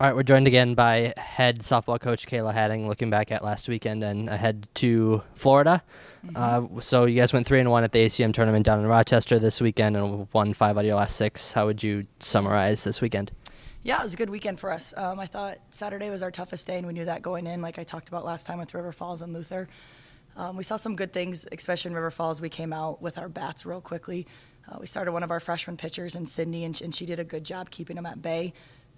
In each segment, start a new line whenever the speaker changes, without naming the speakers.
All right, we're joined again by head softball coach Kayla Hatting, looking back at last weekend and ahead to Florida. So you guys went 3-1 at the ACM Tournament down in Rochester this weekend and won 5 out of your last 6. How would you summarize this weekend?
Yeah, it was a good weekend for us. I thought Saturday was our toughest day, and we knew that going in, like I talked about last time with River Falls and Luther. We saw some good things, especially in River Falls. We came out with our bats real quickly. We started one of our freshman pitchers in Sydney, and she did a good job keeping them at bay.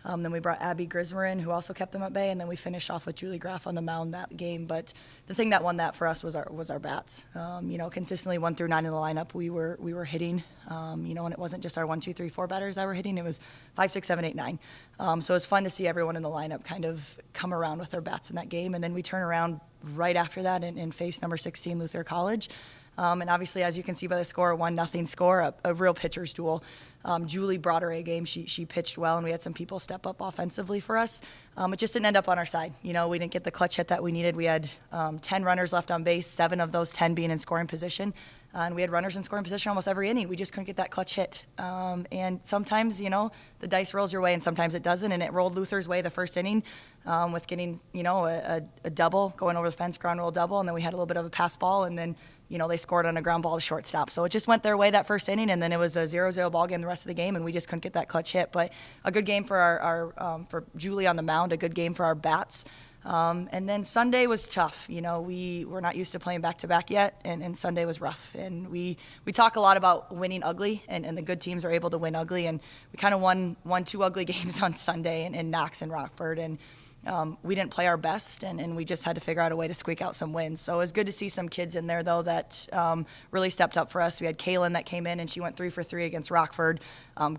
Then we brought Abby Grismer in, who also kept them at bay, and then we finished off with Julie Graff on the mound that game. But the thing that won that for us was our bats. Consistently 1 through 9 in the lineup, we were hitting. And it wasn't just our 1, 2, 3, 4 batters that were hitting. It was 5, 6, 7, 8, 9. So it was fun to see everyone in the lineup kind of come around with their bats in that game. And then we turn around right after that and face number 16 Luther College. And obviously, as you can see by the score, 1-0 score, a real pitcher's duel. Julie brought her A game. She pitched well, and we had some people step up offensively for us. It just didn't end up on our side. We didn't get the clutch hit that we needed. We had 10 runners left on base, 7 of those 10 being in scoring position. And we had runners in scoring position almost every inning. We just couldn't get that clutch hit. And sometimes, the dice rolls your way, and sometimes it doesn't. And it rolled Luther's way the first inning with getting, a double, going over the fence, ground roll double. And then we had a little bit of a pass ball, and then, they scored on a ground ball to shortstop. So it just went their way that first inning, and then it was a 0-0 ball game the rest of the game, and we just couldn't get that clutch hit. But a good game for for Julie on the mound, a good game for our bats. And then Sunday was tough. We were not used to playing back-to-back yet, and Sunday was rough. And we talk a lot about winning ugly, and the good teams are able to win ugly. And we kind of won 2 ugly games on Sunday in Knox and Rockford. And we didn't play our best, and we just had to figure out a way to squeak out some wins. So it was good to see some kids in there, though, that really stepped up for us. We had Kaylin that came in, and she went 3 for 3 against Rockford.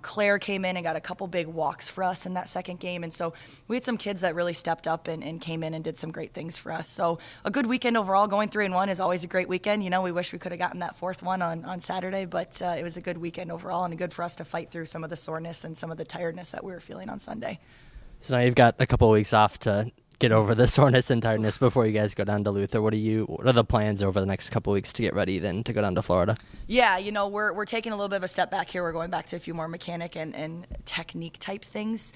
Claire came in and got a couple big walks for us in that second game. And so we had some kids that really stepped up and came in and did some great things for us. So a good weekend overall. Going 3-1 is always a great weekend. We wish we could have gotten that 4th one on Saturday, but it was a good weekend overall, and good for us to fight through some of the soreness and some of the tiredness that we were feeling on Sunday.
So now you've got a couple of weeks off to get over the soreness and tiredness before you guys go down to Luther. What are the plans over the next couple of weeks to get ready then to go down to Florida?
Yeah, we're taking a little bit of a step back here. We're going back to a few more mechanic and technique type things.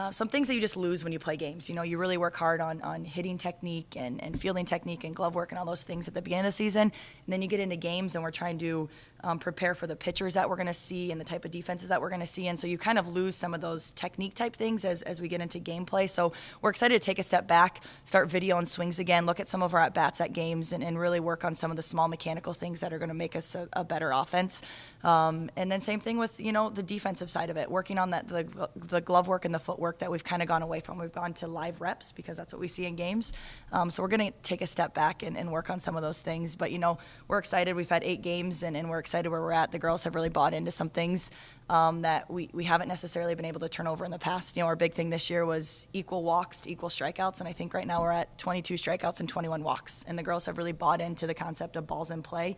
Some things that you just lose when you play games. You really work hard on hitting technique and fielding technique and glove work and all those things at the beginning of the season. And then you get into games, and we're trying to prepare for the pitchers that we're going to see and the type of defenses that we're going to see. And so you kind of lose some of those technique type things as we get into gameplay. So we're excited to take a step back, start videoing swings again, look at some of our at-bats at games, and really work on some of the small mechanical things that are going to make us a better offense. And then same thing with, the defensive side of it, working on the glove work and the footwork that we've kind of gone away from. We've gone to live reps because that's what we see in games. So we're going to take a step back and work on some of those things. But, we're excited. We've had 8 games, and we're excited where we're at. The girls have really bought into some things that we haven't necessarily been able to turn over in the past. Our big thing this year was equal walks to equal strikeouts, and I think right now we're at 22 strikeouts and 21 walks. And the girls have really bought into the concept of balls in play.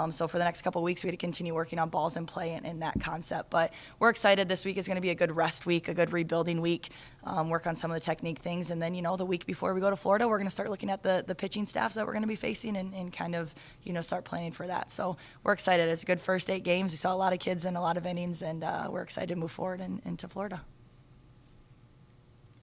So for the next couple of weeks, we had to continue working on balls in play and that concept. But we're excited. This week is going to be a good rest week, a good rebuilding week, work on some of the technique things. And then, the week before we go to Florida, we're going to start looking at the pitching staffs that we're going to be facing and kind of, start planning for that. So we're excited. It's a good first 8 games. We saw a lot of kids in a lot of innings, and we're excited to move forward into Florida.